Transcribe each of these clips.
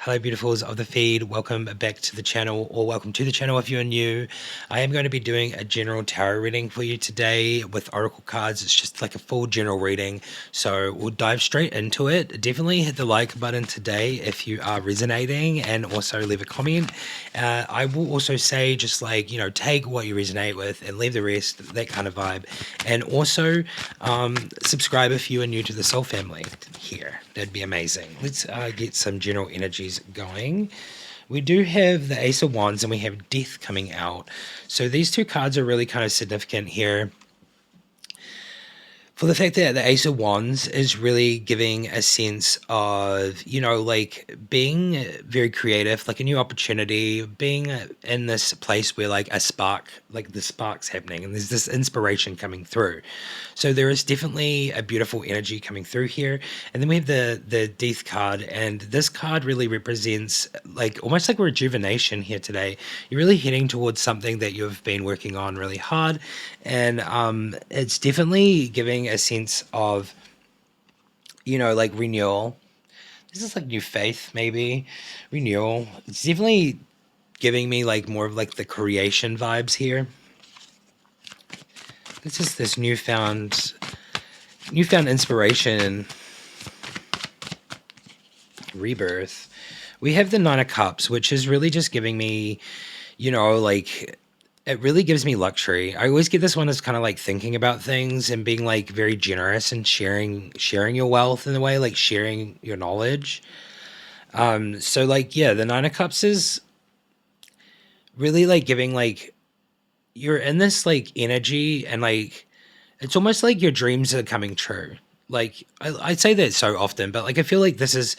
Hello, beautifuls of the feed. Welcome back to the channel, or welcome to the channel if you're new. I am going to be doing a general tarot reading for you today with oracle cards. It's just like a full general reading, so we'll dive straight into it. Definitely hit the like button today if you are resonating, and also leave a comment. I will also say, just like, take what you resonate with and leave the rest, that kind of vibe. And also subscribe if you are new to the Soul family here. That'd be amazing. Let's get some general energies going. We do have the Ace of Wands and we have Death coming out. So these two cards are really kind of significant here, for the fact that the Ace of Wands is really giving a sense of, like being very creative, like a new opportunity, being in this place where like a spark, like the spark's happening and there's this inspiration coming through. So there is definitely a beautiful energy coming through here. And then we have the Death card, and this card really represents like almost like rejuvenation here today. You're really heading towards something that you've been working on really hard, and it's definitely giving a sense of, like renewal. This is like new faith, maybe renewal. It's definitely giving me like more of like the creation vibes here. This is this newfound inspiration and rebirth. We have the Nine of Cups, which is really just giving me, like it really gives me luxury. I always get this one as kind of like thinking about things and being like very generous and sharing your wealth in a way, like sharing your knowledge. So like, yeah, the Nine of Cups is really like giving like you're in this like energy, and like it's almost like your dreams are coming true. Like I say that so often, but like I feel like this is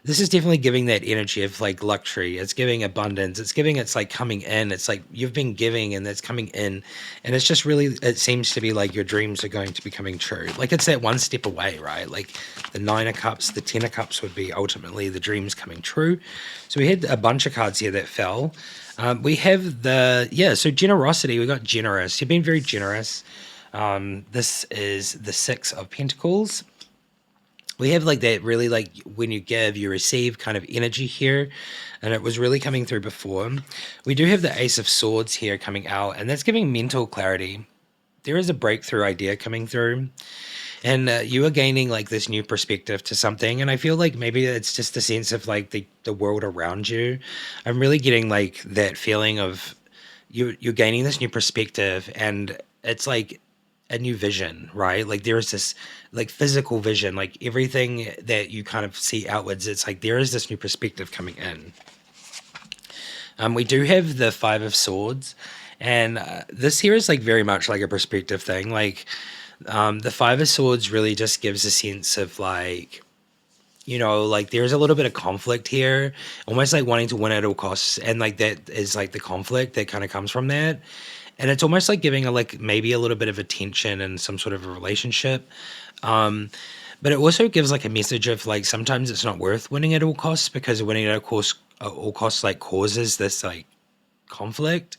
definitely giving that energy of like luxury. It's giving abundance. It's like coming in. It's like you've been giving and that's coming in. And it's just really, it seems to be like your dreams are going to be coming true. Like it's that one step away, right? Like the Nine of Cups, the Ten of Cups would be ultimately the dreams coming true. So we had a bunch of cards here that fell. We have so generosity. We got generous. You've been very generous. This is the Six of Pentacles. We have like that really like when you give, you receive kind of energy here. And it was really coming through before. We do have the Ace of Swords here coming out, and that's giving mental clarity. There is a breakthrough idea coming through, and you are gaining like this new perspective to something. And I feel like maybe it's just a sense of like the world around you. I'm really getting like that feeling of you're gaining this new perspective, and it's like a new vision, right? Like there is this like physical vision, like everything that you kind of see outwards, it's like there is this new perspective coming in. We do have the Five of Swords, and this here is like very much like a perspective thing. Like the Five of Swords really just gives a sense of like, like there's a little bit of conflict here, almost like wanting to win at all costs, and like that is like the conflict that kind of comes from that. And it's almost like giving a like maybe a little bit of attention in some sort of a relationship. But it also gives like a message of like sometimes it's not worth winning at all costs, because winning at all costs like causes this like conflict.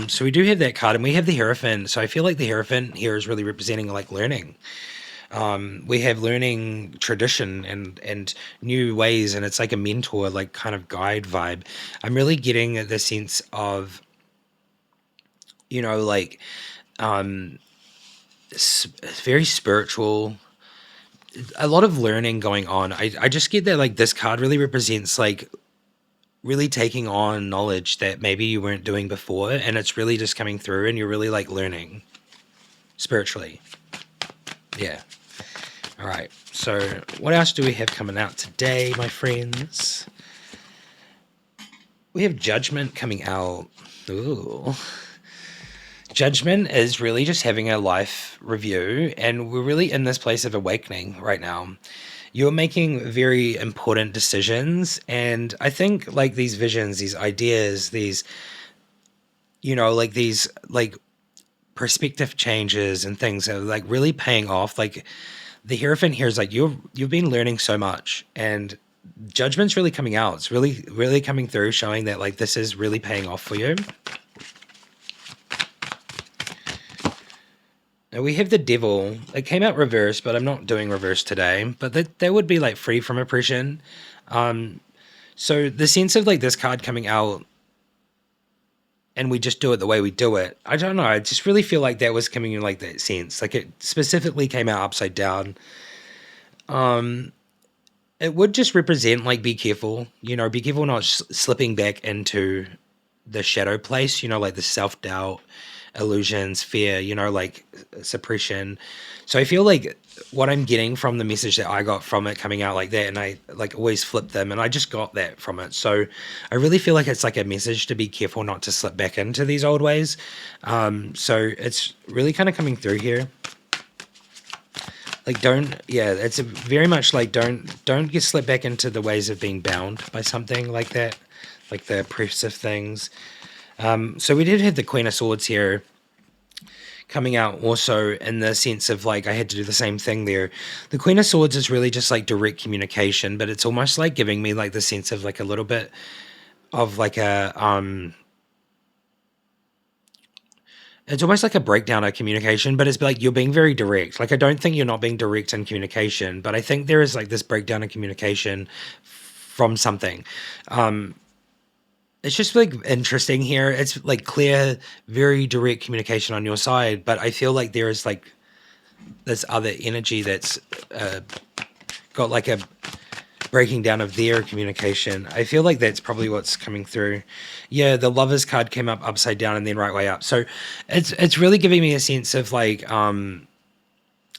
So we do have that card, and we have the Hierophant. So I feel like the Hierophant here is really representing like learning. We have learning, tradition, and new ways, and it's like a mentor, like kind of guide vibe. I'm really getting the sense of, like very spiritual, a lot of learning going on. I just get that like this card really represents like really taking on knowledge that maybe you weren't doing before, and it's really just coming through, and you're really like learning spiritually. Yeah. All right. So what else do we have coming out today, my friends? We have Judgment coming out. Ooh. Judgment is really just having a life review, and we're really in this place of awakening right now. You're making very important decisions, and I think like these visions, these ideas, these, like these like perspective changes and things are like really paying off. Like the Hierophant here is like you've been learning so much, and Judgment's really coming out. It's really, really coming through, showing that like this is really paying off for you. Now we have the Devil. It came out reverse, but I'm not doing reverse today. But that would be like free from oppression. So the sense of like this card coming out and we just do it the way we do it. I don't know. I just really feel like that was coming in like that sense. Like it specifically came out upside down. It would just represent like be careful, be careful not slipping back into the shadow place, like the self doubt, illusions, fear, like suppression. So I feel like what I'm getting from the message that I got from it coming out like that, and I like always flip them, and I just got that from it. So I really feel like it's like a message to be careful not to slip back into these old ways. So it's really kind of coming through here. Like it's very much like don't get slipped back into the ways of being bound by something like that, like the oppressive things. So we did have the Queen of Swords here coming out also in the sense of like I had to do the same thing there. The Queen of Swords is really just like direct communication, but it's almost like giving me like the sense of like a little bit of like a it's almost like a breakdown of communication, but it's like you're being very direct. Like I don't think you're not being direct in communication, but I think there is like this breakdown of communication from something. It's just like interesting here. It's like clear, very direct communication on your side, but I feel like there is like this other energy that's got like a breaking down of their communication. I feel like that's probably what's coming through. Yeah, the Lovers card came up upside down and then right way up. So it's really giving me a sense of like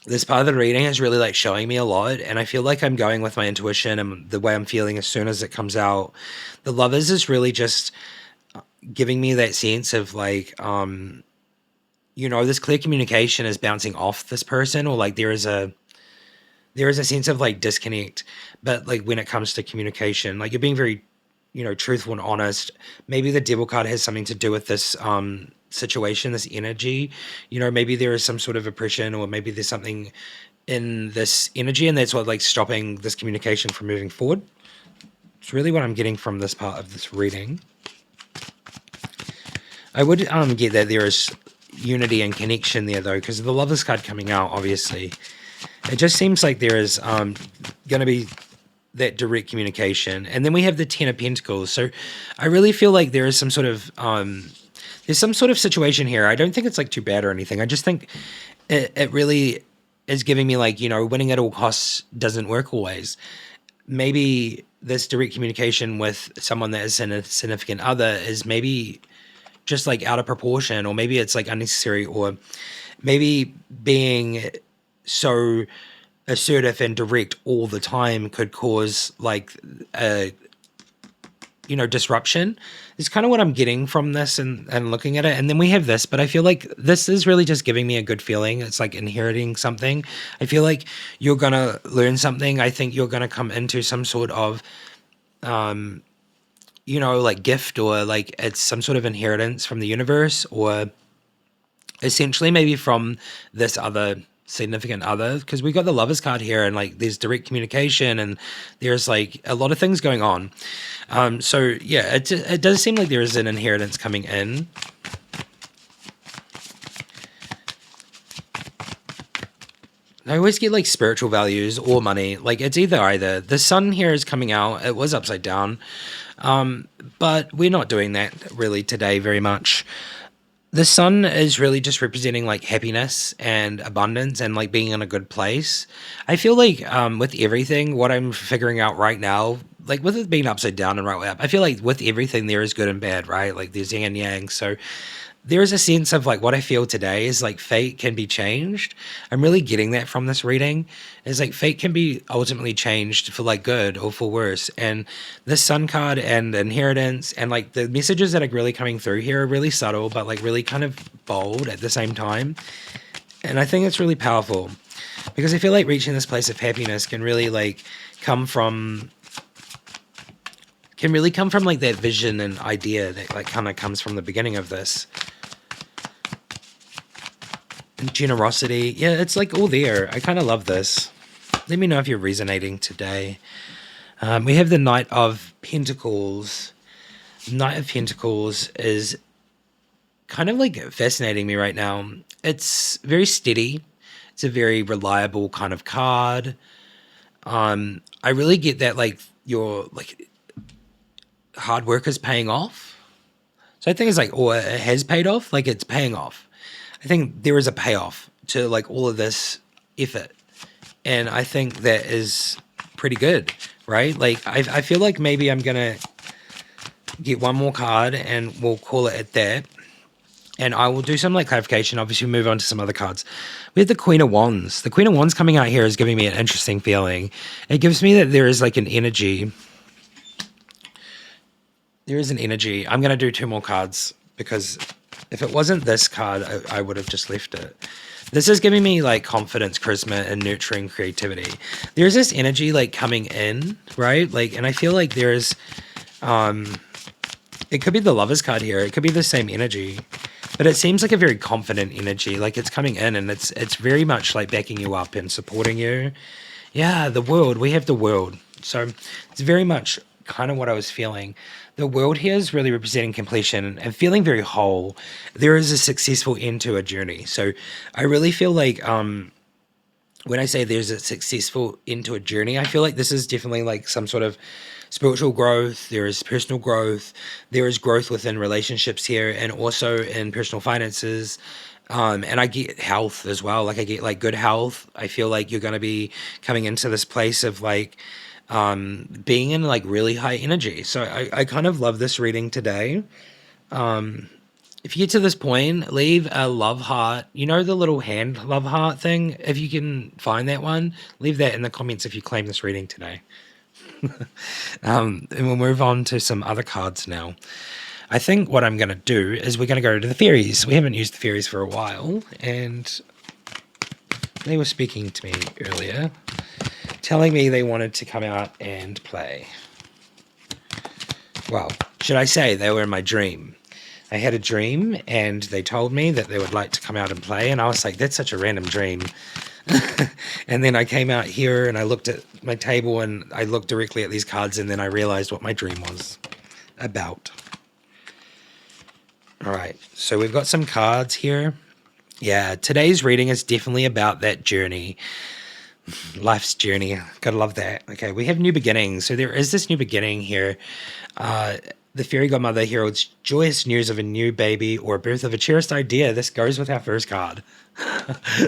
this part of the reading is really like showing me a lot, and I feel like I'm going with my intuition and the way I'm feeling as soon as it comes out. The Lovers is really just giving me that sense of like this clear communication is bouncing off this person, or like there is a sense of like disconnect, but like when it comes to communication, like you're being very truthful and honest. Maybe the Devil card has something to do with this situation, this energy. Maybe there is some sort of oppression, or maybe there's something in this energy, and that's what like stopping this communication from moving forward. It's really what I'm getting from this part of this reading. I would get that there is unity and connection there though, because of the Lovers card coming out, obviously. It just seems like there is going to be that direct communication. And then we have the Ten of Pentacles. So I really feel like there is some sort of there's some sort of situation here. I don't think it's like too bad or anything. I just think it really is giving me like, winning at all costs doesn't work always. Maybe this direct communication with someone that is a significant other is maybe just like out of proportion, or maybe it's like unnecessary, or maybe being so assertive and direct all the time could cause like a disruption. It's kind of what I'm getting from this and looking at it. And then we have this, but I feel like this is really just giving me a good feeling. It's like inheriting something. I feel like you're gonna learn something. I think you're gonna come into some sort of like gift, or like it's some sort of inheritance from the universe, or essentially maybe from this other significant other, because we got the Lovers card here, and like there's direct communication, and there's like a lot of things going on. So yeah, it does seem like there is an inheritance coming in. I always get like spiritual values or money. Like it's either. The Sun here is coming out. It was upside down. But we're not doing that really today very much. The Sun is really just representing like happiness and abundance and like being in a good place. I feel like with everything, what I'm figuring out right now, like with it being upside down and right way up, I feel like with everything there is good and bad, right? Like there's yin and yang. So there is a sense of like what I feel today is like fate can be changed. I'm really getting that from this reading. Is like fate can be ultimately changed for like good or for worse. And this Sun card and inheritance and like the messages that are really coming through here are really subtle, but like really kind of bold at the same time. And I think it's really powerful because I feel like reaching this place of happiness can really like come from like that vision and idea that like kind of comes from the beginning of this. And generosity, yeah, it's like all there. I kind of love this. Let me know if you're resonating today. We have the Knight of Pentacles. Knight of Pentacles is kind of like fascinating me right now. It's very steady. It's a very reliable kind of card. I really get that like you're like hard work is paying off. So I think it's like, or it has paid off, like it's paying off. I think there is a payoff to like all of this effort. And I think that is pretty good, right? Like I feel like maybe I'm gonna get one more card and we'll call it at that. And I will do some like clarification. Obviously, move on to some other cards. We have the Queen of Wands. The Queen of Wands coming out here is giving me an interesting feeling. It gives me that there is like an energy. There is an energy. I'm going to do two more cards because if it wasn't this card, I would have just left it. This is giving me like confidence, charisma, and nurturing creativity. There's this energy like coming in, right? Like, and I feel like there's, it could be the Lovers card here. It could be the same energy, but it seems like a very confident energy. Like it's coming in and it's very much like backing you up and supporting you. Yeah, the World. We have the World. So it's very much kind of what I was feeling. The World here is really representing completion and feeling very whole. There is a successful end to a journey. So I really feel like when I say there's a successful end to a journey, I feel like this is definitely like some sort of spiritual growth. There is personal growth. There is growth within relationships here and also in personal finances. And I get health as well. Like I get like good health. I feel like you're going to be coming into this place of like being in like really high energy. So I kind of love this reading today. If you get to this point, leave a love heart. You know the little hand love heart thing? If you can find that one, leave that in the comments if you claim this reading today. And we'll move on to some other cards now. I think what I'm going to do is we're going to go to the fairies. We haven't used the fairies for a while, and they were speaking to me earlier, telling me they wanted to come out and play. Well, should I say they were in my dream? I had a dream, and they told me that they would like to come out and play, and I was like, that's such a random dream. And then I came out here, and I looked at my table, and I looked directly at these cards, and then I realized what my dream was about. All right, so we've got some cards here. Yeah, today's reading is definitely about that journey. Life's journey. Gotta love that. Okay, we have new beginnings. So there is this new beginning here. The fairy godmother heralds joyous news of a new baby or birth of a cherished idea. This goes with our first card.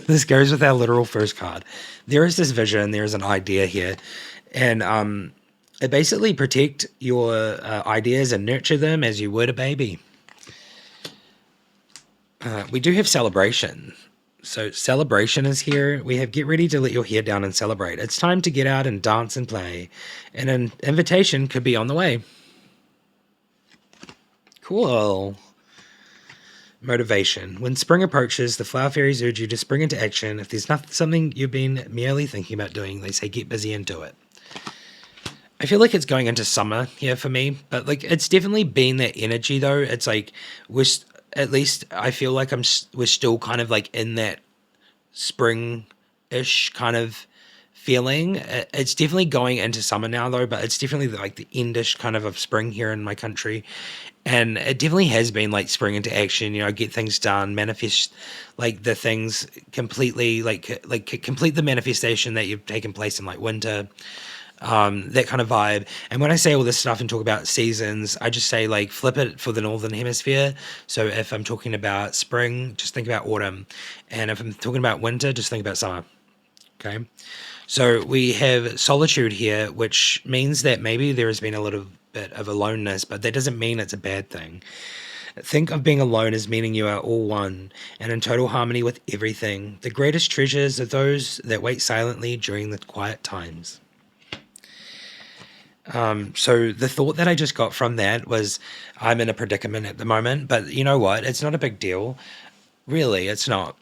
This goes with our literal first card. There is this vision. There is an idea here. And it basically protect your ideas and nurture them as you would a baby. We do have celebration. So celebration is here. We have get ready to let your hair down and celebrate. It's time to get out and dance and play. And an invitation could be on the way. Cool. Motivation. When spring approaches, the flower fairies urge you to spring into action. If there's not something you've been merely thinking about doing, they say get busy and do it. I feel like it's going into summer here for me, but like it's definitely been that energy though. It's like at least I feel like we're still kind of like in that spring-ish kind of feeling. It's definitely going into summer now though, but it's definitely like the endish kind of spring here in my country. And it definitely has been like spring into action, get things done, manifest like the things completely, like complete the manifestation that you've taken place in like winter. That kind of vibe. And when I say all this stuff and talk about seasons, I just say like flip it for the northern hemisphere. So if I'm talking about spring, just think about autumn. And if I'm talking about winter, just think about summer. Okay. So we have solitude here, which means that maybe there has been a little bit of aloneness, but that doesn't mean it's a bad thing. Think of being alone as meaning you are all one and in total harmony with everything. The greatest treasures are those that wait silently during the quiet times. So the thought that I just got from that was I'm in a predicament at the moment, but you know what? It's not a big deal. Really, it's not.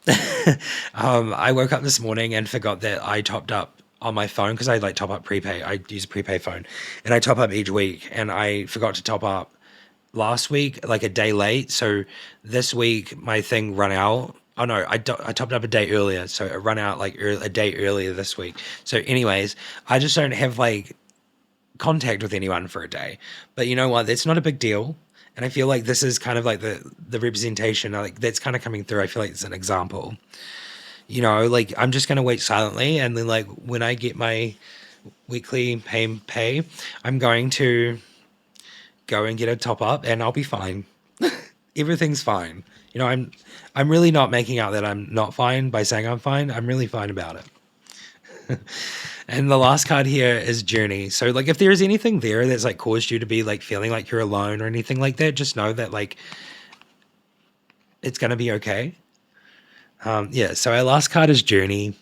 I woke up this morning and forgot that I topped up on my phone because I like top up prepay. I use a prepay phone and I top up each week and I forgot to top up last week, like a day late. So this week my thing run out. Oh no, I topped up a day earlier. So it run out like a day earlier this week. So anyways, I just don't have like contact with anyone for a day, but you know what, that's not a big deal. And I feel like this is kind of like the representation, like that's kind of coming through. I feel like it's an example, like I'm just going to wait silently, and then like when I get my weekly pay, I'm going to go and get a top up and I'll be fine. Everything's fine. You know, I'm really not making out that I'm not fine by saying I'm fine. I'm really fine about it. And the last card here is Journey. So like if there is anything there that's like caused you to be like feeling like you're alone or anything like that, just know that like it's gonna be okay. Yeah, so our last card is Journey.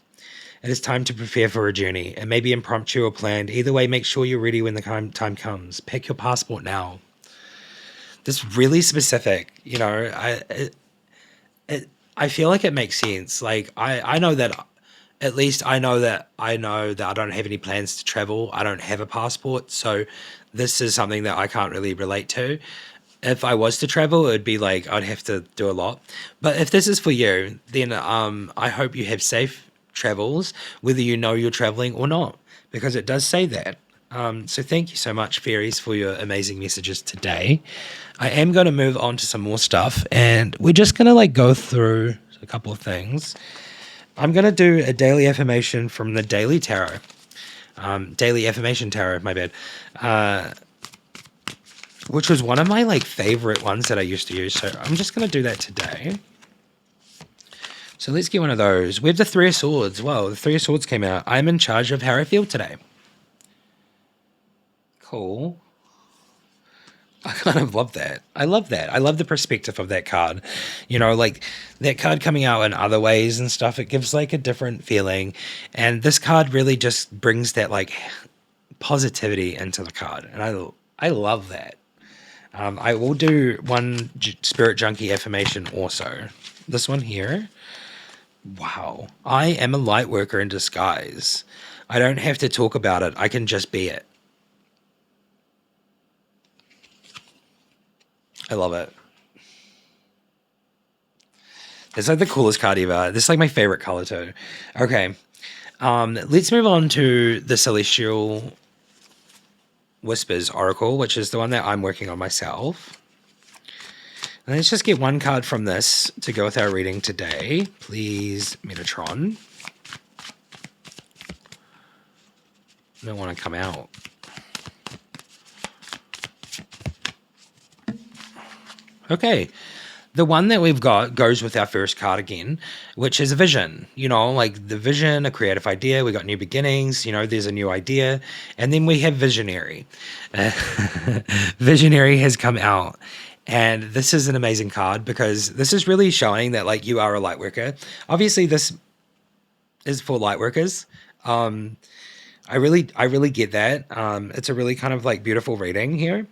It is time to prepare for a journey. It may be impromptu or planned. Either way, make sure you're ready when the time comes. Pick your passport now. This really specific, you know, I feel like it makes sense. Like I know that at least I know that I don't have any plans to travel. I don't have a passport, so this is something that I can't really relate to. If I was to travel, it'd be like I'd have to do a lot. But if this is for you, then I hope you have safe travels, whether you know you're traveling or not, because it does say that. So thank you so much, fairies, for your amazing messages today. I am going to move on to some more stuff, and we're just going to like go through a couple of things. I'm going to do a daily affirmation from the Daily Tarot. Daily Affirmation Tarot, my bad. Which was one of my like favorite ones that I used to use. So I'm just going to do that today. So let's get one of those. We have the Three of Swords. Well, the Three of Swords came out. I'm in charge of how I feel today. Cool. I kind of love that. I love that. I love the perspective of that card. You know, like that card coming out in other ways and stuff, it gives like a different feeling. And this card really just brings that like positivity into the card. And I love that. I will do one Spirit Junkie affirmation also. This one here. Wow. I am a light worker in disguise. I don't have to talk about it. I can just be it. I love it. It's like the coolest card ever. This is like my favorite color too. Okay. Let's move on to the Celestial Whispers Oracle, which is the one that I'm working on myself. And let's just get one card from this to go with our reading today. Please, Metatron. I don't want to come out. Okay. The one that we've got goes with our first card again, which is a vision. You know, like the vision, a creative idea. We got new beginnings. You know, there's a new idea. And then we have visionary. Visionary has come out. And this is an amazing card because this is really showing that like you are a light worker. Obviously, this is for light workers. I really get that. It's a really kind of like beautiful reading here.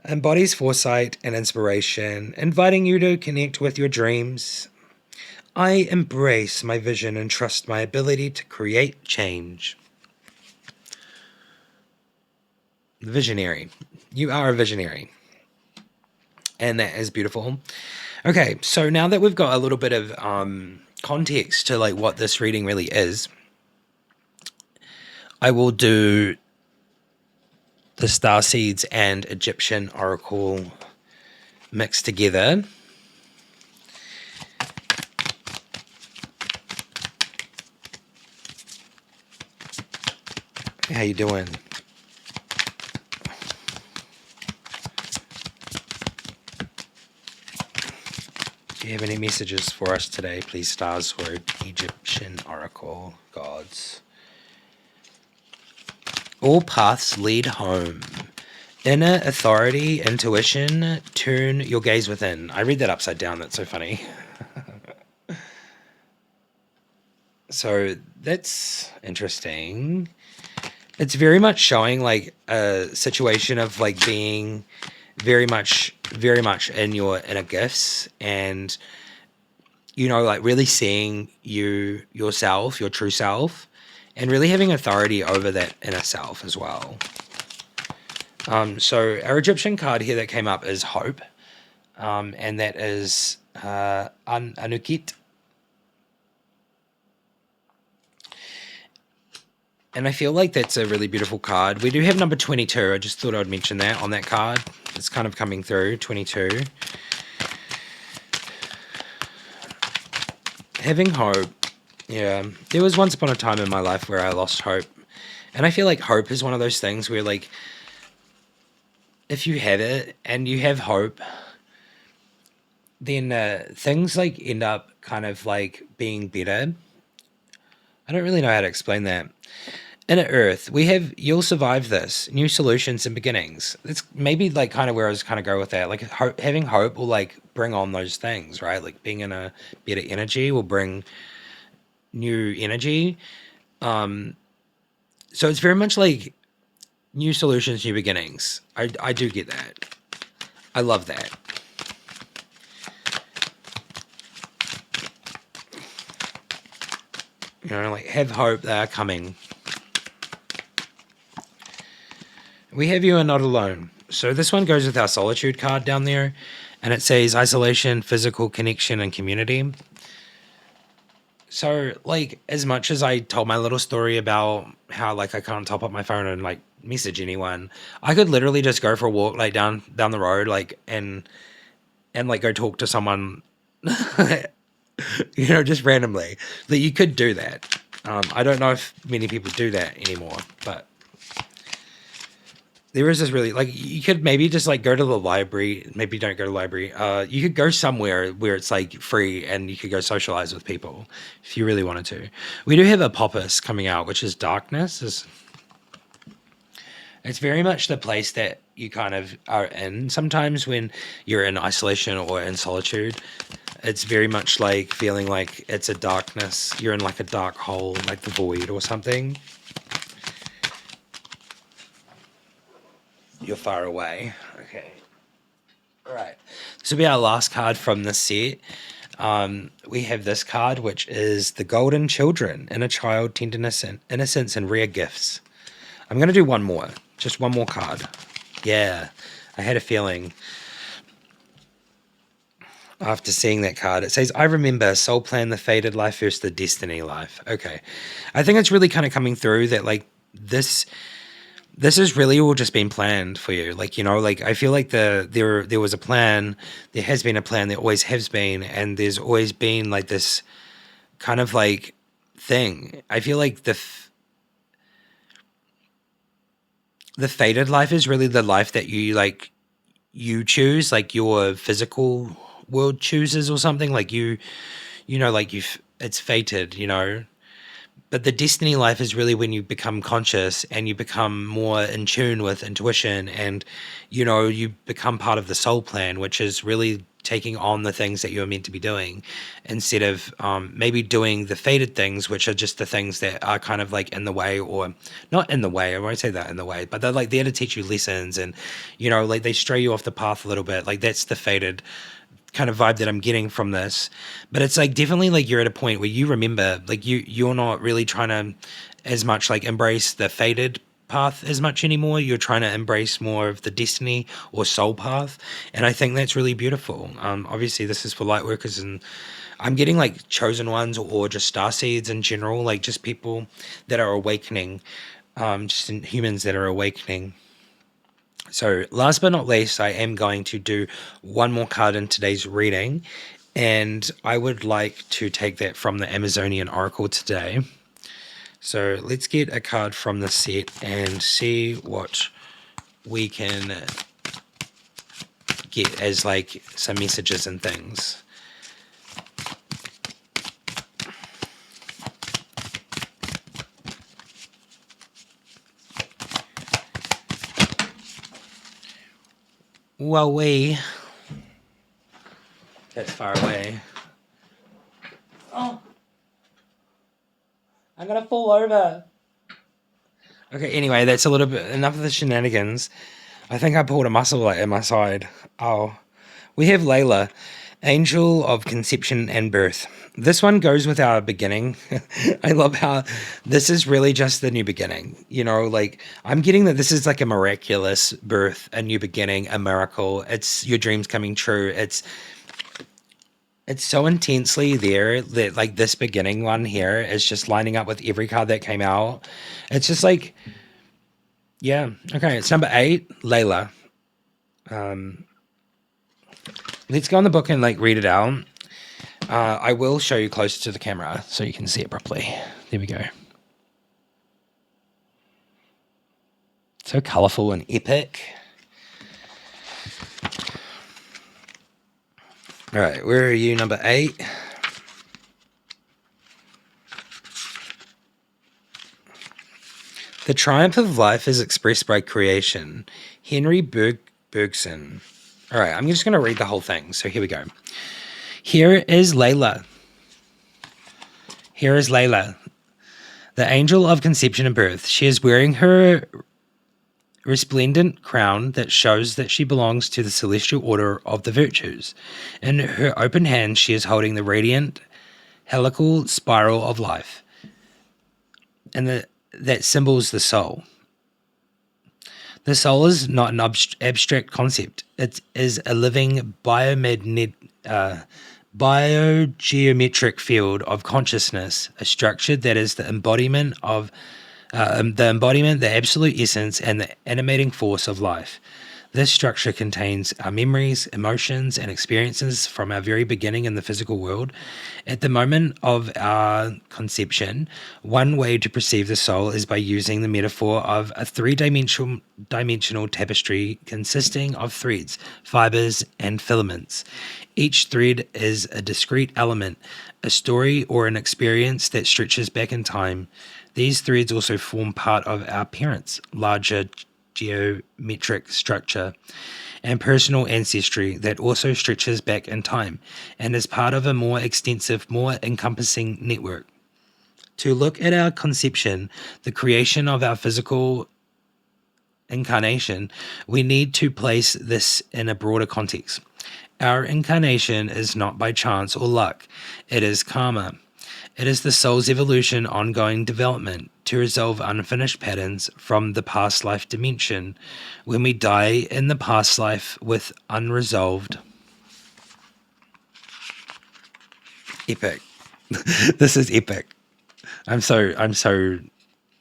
Embodies foresight and inspiration, inviting you to connect with your dreams. I embrace my vision and trust my ability to create change. Visionary. You are a visionary. And that is beautiful. Okay, so now that we've got a little bit of context to like what this reading really is, I will do the Starseeds and Egyptian Oracle mixed together. How you doing? Do you have any messages for us today, please, stars, or Egyptian Oracle gods? All paths lead home. Inner authority, intuition, turn your gaze within. I read that upside down. That's so funny. So that's interesting. It's very much showing like a situation of like being very much in your inner gifts and, you know, like really seeing yourself, your true self, and really having authority over that inner self as well. So our Egyptian card here that came up is Hope, and that is Anukit. And I feel like that's a really beautiful card. We do have number 22. I just thought I'd mention that on that card. It's kind of coming through, 22. Having hope. Yeah, there was once upon a time in my life where I lost hope. And I feel like hope is one of those things where like, if you have it and you have hope, then things like end up kind of like being better. I don't really know how to explain that. Inner Earth, we have you'll survive this. New solutions and beginnings. It's maybe like kind of where I was kind of go with that. Like having hope will like bring on those things, right? Like being in a better energy will bring new energy. Um, so it's very much like new solutions, new beginnings. I do get that. I love that. You know, like have hope they are coming. We have you are not alone. So this one goes with our solitude card down there, and it says isolation, physical connection, and community. So like as much as I told my little story about how like I can't top up my phone and like message anyone, I could literally just go for a walk like down the road like and like go talk to someone you know, just randomly. That you could do that. I don't know if many people do that anymore, but there is this really like you could maybe just like go to the library. Maybe don't go to the library. You could go somewhere where it's like free and you could go socialize with people if you really wanted to. We do have a Apophis coming out, which is darkness. It's very much the place that you kind of are in sometimes when you're in isolation or in solitude. It's very much like feeling like it's a darkness. You're in like a dark hole, like the void or something. You're far away. Okay. All right. This will be our last card from this set. We have this card, which is the Golden Children, Inner Child, Tenderness, and Innocence, and Rare Gifts. I'm going to do one more. Just one more card. Yeah. I had a feeling after seeing that card. It says, I remember Soul Plan, the Faded Life versus the Destiny Life. Okay. I think it's really kind of coming through that, like, this has really all just been planned for you. Like, you know, like I feel like there was a plan, there has been a plan, there always has been, and there's always been like this kind of like thing. I feel like the fated life is really the life that you choose, like your physical world chooses or something. Like you know, like it's fated, you know. But the destiny life is really when you become conscious and you become more in tune with intuition and, you know, you become part of the soul plan, which is really taking on the things that you're meant to be doing instead of maybe doing the fated things, which are just the things that are kind of like in the way or not in the way. I won't say that in the way, but they're like there to teach you lessons and, you know, like they stray you off the path a little bit. Like that's the fated kind of vibe that I'm getting from this. But it's like definitely like you're at a point where you remember like you're not really trying to as much like embrace the fated path as much anymore. You're trying to embrace more of the destiny or soul path. And I think that's really beautiful. Obviously this is for light workers and I'm getting like chosen ones or just star seeds in general, like just people that are awakening, just humans that are awakening. So last but not least, I am going to do one more card in today's reading, and I would like to take that from the Amazonian Oracle today. So let's get a card from the set and see what we can get as like some messages and things. Well, that's far away. Oh, I'm gonna fall over. Okay, anyway, that's a little bit enough of the shenanigans. I think I pulled a muscle like at my side. Oh, we have Layla, Angel of Conception and Birth. This one goes with our beginning. I love how this is really just the new beginning. You know, like I'm getting that this is like a miraculous birth, a new beginning, a miracle. It's your dreams coming true. It's so intensely there that like this beginning one here is just lining up with every card that came out. It's just like, yeah. Okay, it's number 8, Layla. Let's go in the book and like read it out. I will show you closer to the camera so you can see it properly. There we go. So colorful and epic. All right, where are you? Number 8. The triumph of life is expressed by creation. Henry Bergson. All right, I'm just going to read the whole thing. So here we go. Here is Layla. Here is Layla, the angel of conception and birth. She is wearing her resplendent crown that shows that she belongs to the celestial order of the virtues. In her open hand, she is holding the radiant helical spiral of life, and that symbols the soul. The soul is not an abstract concept. It is a living biogeometric field of consciousness, a structure that is the embodiment, the absolute essence, and the animating force of life. This structure contains our memories, emotions, and experiences from our very beginning in the physical world. At the moment of our conception, one way to perceive the soul is by using the metaphor of a three-dimensional tapestry consisting of threads, fibers, and filaments. Each thread is a discrete element, a story or an experience that stretches back in time. These threads also form part of our parents' larger geometric structure and personal ancestry that also stretches back in time and is part of a more extensive, more encompassing network. To look at our conception, the creation of our physical incarnation, we need to place this in a broader context. Our incarnation is not by chance or luck, it is karma. It is the soul's evolution, ongoing development to resolve unfinished patterns from the past life dimension. When we die in the past life with unresolved, epic. This is epic. I'm so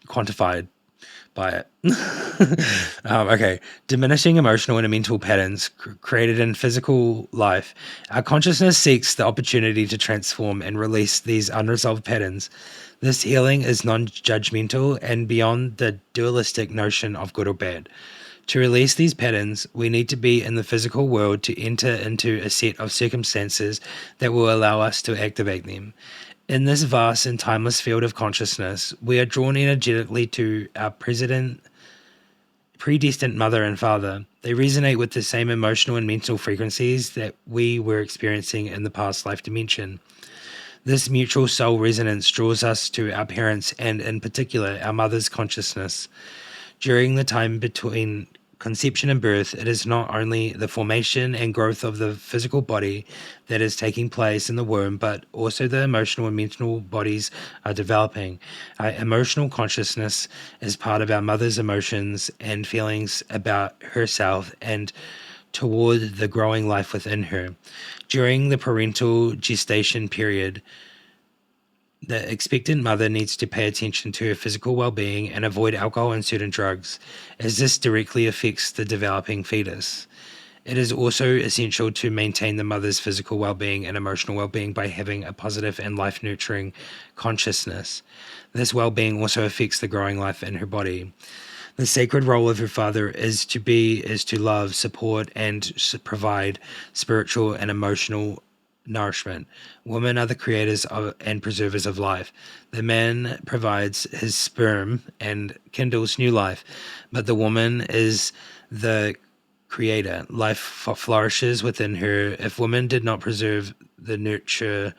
quantified by it. Okay. Diminishing emotional and mental patterns created in physical life. Our consciousness seeks the opportunity to transform and release these unresolved patterns. This healing is non-judgmental and beyond the dualistic notion of good or bad. To release these patterns, we need to be in the physical world to enter into a set of circumstances that will allow us to activate them. In this vast and timeless field of consciousness, we are drawn energetically to our predestined mother and father. They resonate with the same emotional and mental frequencies that we were experiencing in the past life dimension. This mutual soul resonance draws us to our parents and, in particular, our mother's consciousness. During the time between conception and birth, it is not only the formation and growth of the physical body that is taking place in the womb, but also the emotional and mental bodies are developing. Our emotional consciousness is part of our mother's emotions and feelings about herself and toward the growing life within her. During the parental gestation period, the expectant mother needs to pay attention to her physical well-being and avoid alcohol and certain drugs, as this directly affects the developing fetus. It is also essential to maintain the mother's physical well-being and emotional well-being by having a positive and life-nurturing consciousness. This well-being also affects the growing life in her body. The sacred role of her father is to love, support, and provide spiritual and emotional nourishment. Women are the creators and preservers of life. The man provides his sperm and kindles new life, but the woman is the creator. Life flourishes within her. If women did not preserve and nurture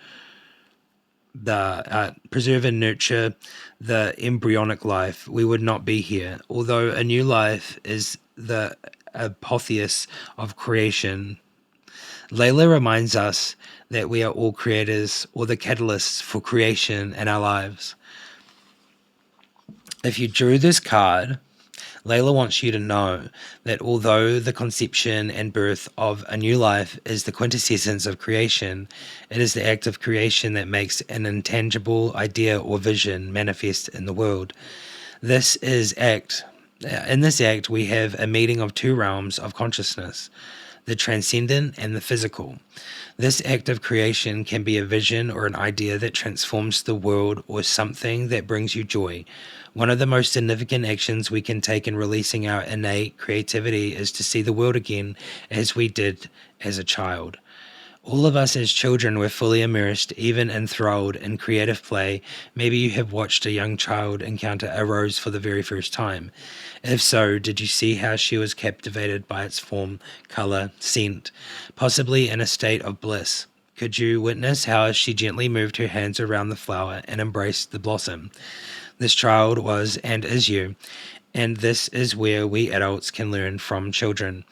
the embryonic life, we would not be here. Although a new life is the apotheosis of creation, Layla reminds us that we are all creators or the catalysts for creation in our lives. If you drew this card, Layla wants you to know that although the conception and birth of a new life is the quintessence of creation, it is the act of creation that makes an intangible idea or vision manifest in the world. In this act, we have a meeting of two realms of consciousness, the transcendent and the physical. This act of creation can be a vision or an idea that transforms the world or something that brings you joy. One of the most significant actions we can take in releasing our innate creativity is to see the world again as we did as a child. All of us as children were fully immersed, even enthralled in creative play. Maybe you have watched a young child encounter a rose for the very first time. If so, did you see how she was captivated by its form, color, scent, possibly in a state of bliss? Could you witness how she gently moved her hands around the flower and embraced the blossom? This child was and is you, and this is where we adults can learn from children.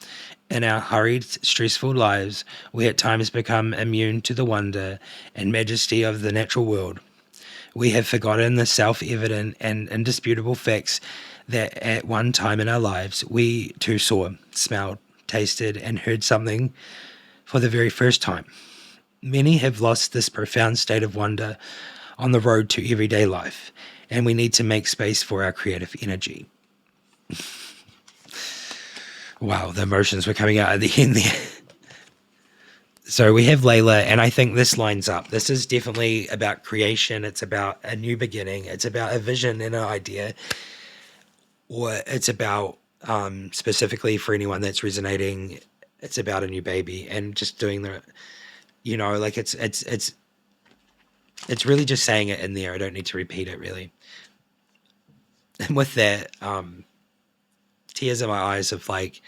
In our hurried, stressful lives, we at times become immune to the wonder and majesty of the natural world. We have forgotten the self evident and indisputable facts that at one time in our lives we too saw, smelled, tasted, and heard something for the very first time. Many have lost this profound state of wonder on the road to everyday life, and we need to make space for our creative energy. Wow, the emotions were coming out at the end there. So we have Layla, and I think this lines up. This is definitely about creation. It's about a new beginning. It's about a vision and an idea, or it's about specifically for anyone that's resonating. It's about a new baby and just doing the, like it's really just saying it in there. I don't need to repeat it really. And with that, tears in my eyes of like,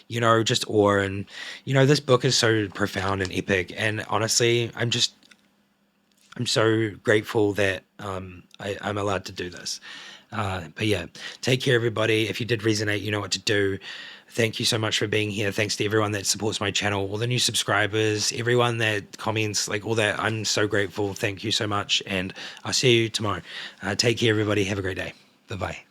just awe. And, this book is so profound and epic. And honestly, I'm so grateful that I'm allowed to do this. But yeah, take care, everybody. If you did resonate, you know what to do. Thank you so much for being here. Thanks to everyone that supports my channel, all the new subscribers, everyone that comments, like all that. I'm so grateful. Thank you so much. And I'll see you tomorrow. Take care, everybody. Have a great day. Bye-bye.